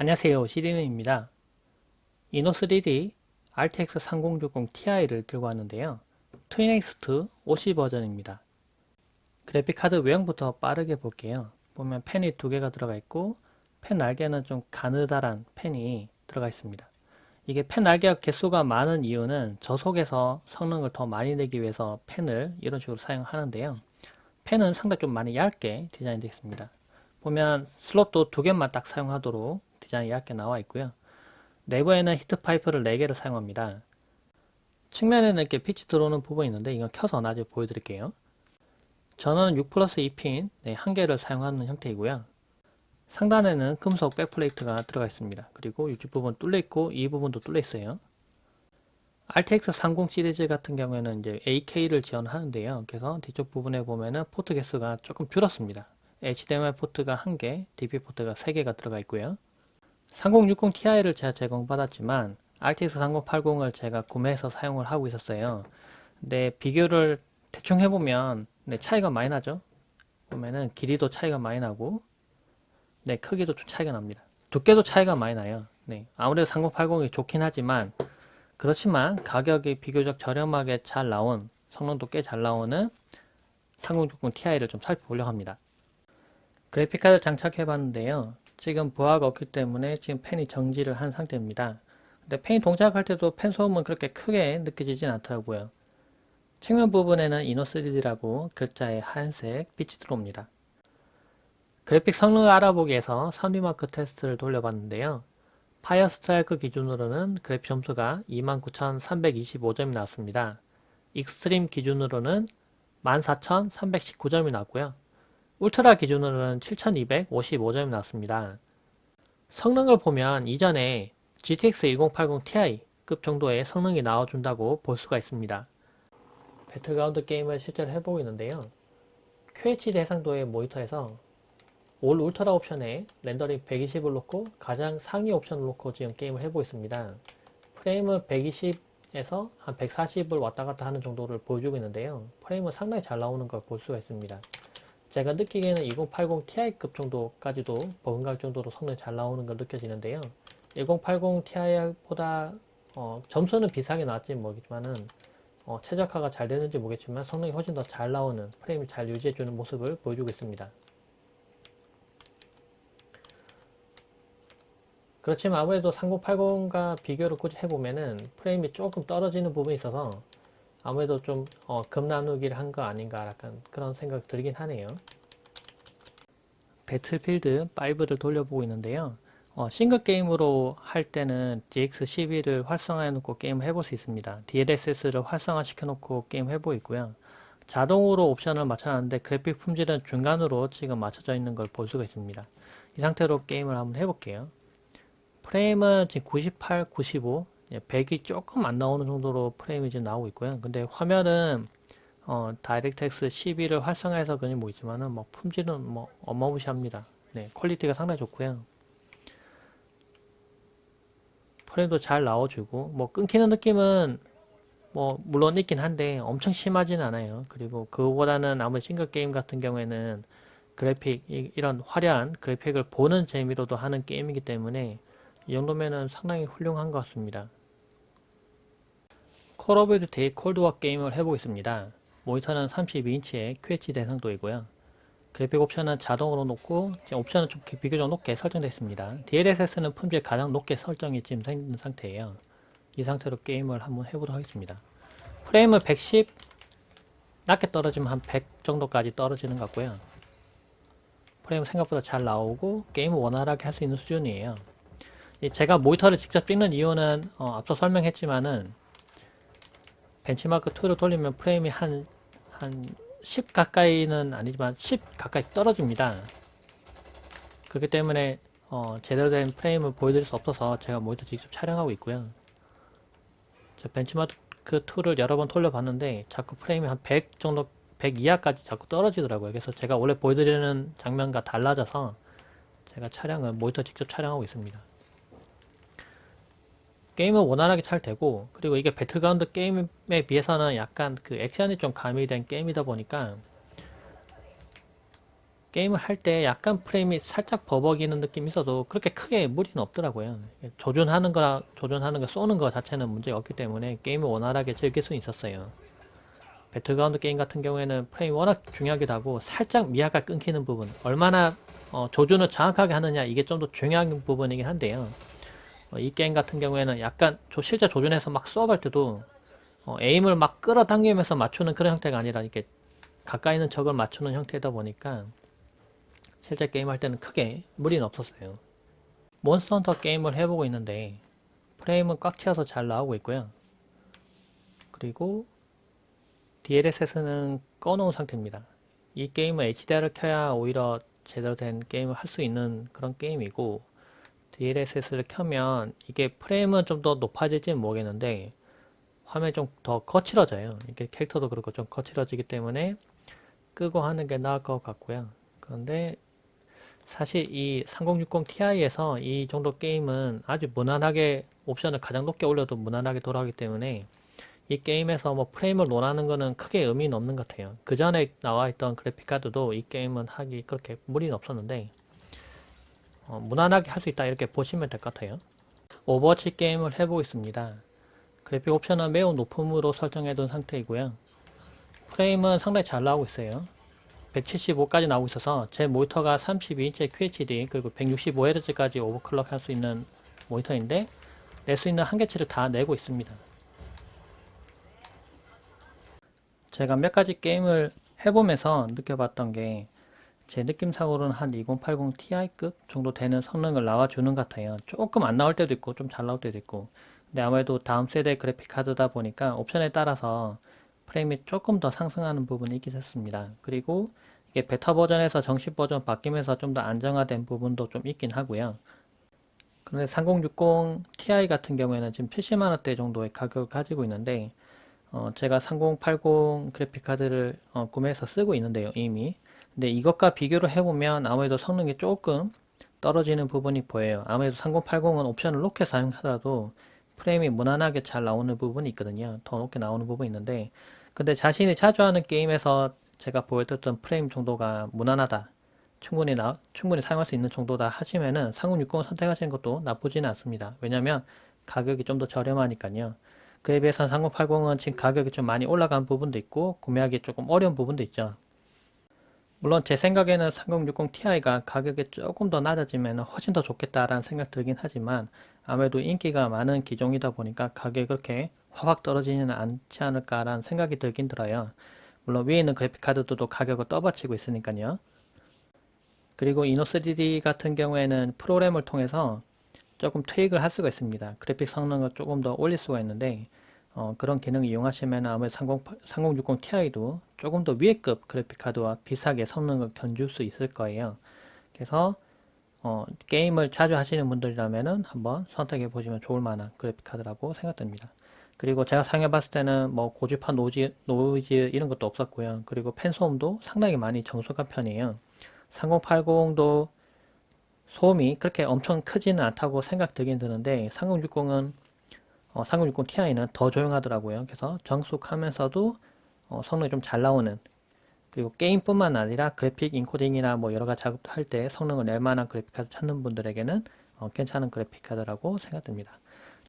안녕하세요, CD님입니다. 이노3D RTX 3060 Ti를 들고 왔는데요. 트윈엑스트 OC 버전입니다. 그래픽카드 외형부터 빠르게 볼게요. 보면 펜이 두 개가 들어가 있고 펜 날개는 좀 가느다란 펜이 들어가 있습니다. 이게 펜 날개가 개수가 많은 이유는 저속에서 성능을 더 많이 내기 위해서 펜을 이런 식으로 사용하는데요. 펜은 상당히 좀 많이 얇게 디자인되어 있습니다. 보면 슬롯도 두 개만 딱 사용하도록 디자인이 얇게 나와 있고요. 내부에는 히트 파이프를 4개를 사용합니다. 측면에는 이렇게 빛이 들어오는 부분이 있는데 이건 켜서 나중에 보여드릴게요. 전원은 6 플러스 2핀 1개를 사용하는 형태이고요. 상단에는 금속 백플레이트가 들어가 있습니다. 그리고 이쪽 부분 뚫려 있고 이 부분도 뚫려 있어요. RTX 30 시리즈 같은 경우에는 이제 AK를 지원하는데요. 그래서 뒤쪽 부분에 보면은 포트 개수가 조금 줄었습니다. HDMI 포트가 1개, DP 포트가 3개가 들어가 있고요. 3060 Ti를 제가 제공받았지만 RTX 3080을 제가 구매해서 사용을 하고 있었어요. 근데 비교를 대충 해보면 차이가 많이 나죠. 보면은 길이도 차이가 많이 나고 크기도 좀 차이가 납니다. 두께도 차이가 많이 나요. 아무래도 3080이 좋긴 하지만 그렇지만 가격이 비교적 저렴하게 잘 나온, 성능도 꽤 잘 나오는 3060 Ti를 좀 살펴보려고 합니다. 그래픽카드 장착해 봤는데요. 지금 부하가 없기 때문에 지금 펜이 정지를 한 상태입니다. 근데 펜이 동작할 때도 펜 소음은 그렇게 크게 느껴지진 않더라고요. 측면 부분에는 이노3D라고 글자에 하얀색 빛이 들어옵니다. 그래픽 성능을 알아보기에서 3D마크 테스트를 돌려봤는데요. 파이어 스트라이크 기준으로는 그래픽 점수가 29,325점이 나왔습니다. 익스트림 기준으로는 14,319점이 나왔고요. 울트라 기준으로는 7,255점이 나왔습니다. 성능을 보면 이전에 GTX 1080 Ti급 정도의 성능이 나와준다고 볼 수가 있습니다. 배틀그라운드 게임을 실제로 해보고 있는데요. QHD 해상도의 모니터에서 올 울트라 옵션에 렌더링 120을 놓고 가장 상위 옵션을 놓고 지금 게임을 해보고 있습니다. 프레임은 120에서 한 140을 왔다 갔다 하는 정도를 보여주고 있는데요. 프레임은 상당히 잘 나오는 걸 볼 수가 있습니다. 제가 느끼기에는 2080 Ti급 정도까지도 버금갈 정도로 성능이 잘 나오는 걸 느껴지는데요. 1080 Ti보다 점수는 비슷하게 나왔지 모르겠지만은 최적화가 잘 되는지 모르겠지만 성능이 훨씬 더 잘 나오는, 프레임이 잘 유지해주는 모습을 보여주고 있습니다. 그렇지만 아무래도 3080과 비교를 굳이 해보면은 프레임이 조금 떨어지는 부분이 있어서 아무래도 좀 급 나누기를 한 거 아닌가 약간 그런 생각 들긴 하네요. 배틀필드 5를 돌려보고 있는데요. 싱글 게임으로 할 때는 DX12를 활성화해 놓고 게임을 해볼 수 있습니다. DLSS를 활성화 시켜 놓고 게임 해보고 있고요. 자동으로 옵션을 맞춰놨는데 그래픽 품질은 중간으로 지금 맞춰져 있는 걸 볼 수가 있습니다. 이 상태로 게임을 한번 해볼게요. 프레임은 지금 98, 95, 100이 조금 안 나오는 정도로 프레임이 지금 나오고 있고요. 근데 화면은 다이렉트X 12를 활성화해서 그런지 모르겠지만은 뭐 품질은 뭐 어마무시합니다. 퀄리티가 상당히 좋고요. 프레임도 잘 나와주고 뭐 끊기는 느낌은 뭐 물론 있긴 한데 엄청 심하진 않아요. 그리고 그거보다는 아무리 싱글 게임 같은 경우에는 그래픽 이런 화려한 그래픽을 보는 재미로도 하는 게임이기 때문에 이 정도면은 상당히 훌륭한 것 같습니다. 콜 오브 듀티 콜드워 게임을 해보겠습니다. 모니터는 32인치의 QHD 해상도이고요. 그래픽 옵션은 자동으로 놓고 지금 옵션은 좀 비교적 높게 설정되어 있습니다. DLSS는 품질 가장 높게 설정이 지금 생긴 상태예요. 이 상태로 게임을 한번 해보도록 하겠습니다. 프레임은 110, 낮게 떨어지면 한 100 정도까지 떨어지는 것 같고요. 프레임 생각보다 잘 나오고 게임을 원활하게 할 수 있는 수준이에요. 제가 모니터를 직접 찍는 이유는 앞서 설명했지만은 벤치마크 2를 돌리면 프레임이 한 10 가까이는 아니지만 10 가까이 떨어집니다. 그렇기 때문에 제대로 된 프레임을 보여드릴 수 없어서 제가 모니터 직접 촬영하고 있고요. 벤치마크 2를 여러 번 돌려봤는데 자꾸 프레임이 한 100 정도, 100 이하까지 자꾸 떨어지더라고요. 그래서 제가 원래 보여드리는 장면과 달라져서 제가 촬영을 모니터 직접 촬영하고 있습니다. 게임은 원활하게 잘 되고, 그리고 이게 배틀그라운드 게임에 비해서는 약간 그 액션이 좀 가미된 게임이다 보니까 게임을 할 때 약간 프레임이 살짝 버벅이는 느낌이 있어도 그렇게 크게 무리는 없더라고요. 조준하는 거 쏘는 거 자체는 문제가 없기 때문에 게임을 원활하게 즐길 수 있었어요. 배틀그라운드 게임 같은 경우에는 프레임이 워낙 중요하기도 하고 살짝 미아가 끊기는 부분, 얼마나 조준을 정확하게 하느냐, 이게 좀 더 중요한 부분이긴 한데요. 이 게임 같은 경우에는 약간 실제 조준해서 막 수업할 때도 에임을 막 끌어당기면서 맞추는 그런 형태가 아니라 이렇게 가까이 있는 적을 맞추는 형태다 보니까 실제 게임할 때는 크게 무리는 없었어요. 몬스터 헌터 게임을 해보고 있는데 프레임은 꽉 채워서 잘 나오고 있고요. 그리고 DLSS는 꺼놓은 상태입니다. 이 게임은 HDR을 켜야 오히려 제대로 된 게임을 할 수 있는 그런 게임이고, DLSS를 켜면 이게 프레임은 좀 더 높아질지는 모르겠는데 화면이 좀 더 거칠어져요. 이게 캐릭터도 그렇고 좀 거칠어지기 때문에 끄고 하는 게 나을 것 같고요. 그런데 사실 이 3060 Ti에서 이 정도 게임은 아주 무난하게 옵션을 가장 높게 올려도 무난하게 돌아가기 때문에 이 게임에서 뭐 프레임을 논하는 거는 크게 의미는 없는 것 같아요. 그 전에 나와 있던 그래픽카드도 이 게임은 하기 그렇게 무리는 없었는데 무난하게 할 수 있다 이렇게 보시면 될 것 같아요. 오버워치 게임을 해보고 있습니다. 그래픽 옵션은 매우 높음으로 설정해 둔 상태이고요. 프레임은 상당히 잘 나오고 있어요. 175까지 나오고 있어서 제 모니터가 32인치 QHD 그리고 165Hz까지 오버클럭 할 수 있는 모니터인데 낼 수 있는 한계치를 다 내고 있습니다. 제가 몇 가지 게임을 해보면서 느껴봤던 게 제 느낌상으로는 한 2080 Ti급 정도 되는 성능을 나와주는 것 같아요. 조금 안 나올 때도 있고 좀 잘 나올 때도 있고, 근데 아무래도 다음 세대 그래픽 카드다 보니까 옵션에 따라서 프레임이 조금 더 상승하는 부분이 있긴 했습니다. 그리고 이게 베타 버전에서 정식 버전 바뀌면서 좀 더 안정화된 부분도 좀 있긴 하고요. 그런데 3060 Ti 같은 경우에는 지금 70만원대 정도의 가격을 가지고 있는데 제가 3080 그래픽 카드를 구매해서 쓰고 있는데요, 이미. 근데 이것과 비교를 해보면 아무래도 성능이 조금 떨어지는 부분이 보여요. 아무래도 3080은 옵션을 높게 사용하더라도 프레임이 무난하게 잘 나오는 부분이 있거든요. 더 높게 나오는 부분이 있는데, 근데 자신이 자주 하는 게임에서 제가 보여드렸던 프레임 정도가 무난하다, 충분히 사용할 수 있는 정도다 하시면은 3060을 선택하시는 것도 나쁘지는 않습니다. 왜냐면 가격이 좀 더 저렴하니까요. 그에 비해서는 3080은 지금 가격이 좀 많이 올라간 부분도 있고 구매하기 조금 어려운 부분도 있죠. 물론 제 생각에는 3060 Ti가 가격이 조금 더 낮아지면 훨씬 더 좋겠다라는 생각 들긴 하지만 아무래도 인기가 많은 기종이다 보니까 가격이 그렇게 확 떨어지지는 않지 않을까라는 생각이 들긴 들어요. 물론 위에 있는 그래픽카드도 가격을 떠받치고 있으니까요. 그리고 이노3D 같은 경우에는 프로그램을 통해서 조금 트윅을 할 수가 있습니다. 그래픽 성능을 조금 더 올릴 수가 있는데 그런 기능을 이용하시면 아무래도 3060 Ti도 조금 더 위에급 그래픽카드와 비슷하게 성능을 견줄 수 있을 거예요. 그래서 게임을 자주 하시는 분들이라면 한번 선택해 보시면 좋을 만한 그래픽카드라고 생각됩니다. 그리고 제가 사용해 봤을 때는 뭐 고주파 노이즈 이런 것도 없었고요. 그리고 팬 소음도 상당히 많이 정숙한 편이에요. 3080도 소음이 그렇게 엄청 크지는 않다고 생각되긴 드는데 3060은 3060 Ti는 더 조용하더라고요. 그래서 정숙하면서도 성능이 좀 잘 나오는, 그리고 게임뿐만 아니라 그래픽 인코딩이나 뭐 여러 가지 작업할 때 성능을 낼 만한 그래픽 카드 찾는 분들에게는 괜찮은 그래픽 카드라고 생각됩니다.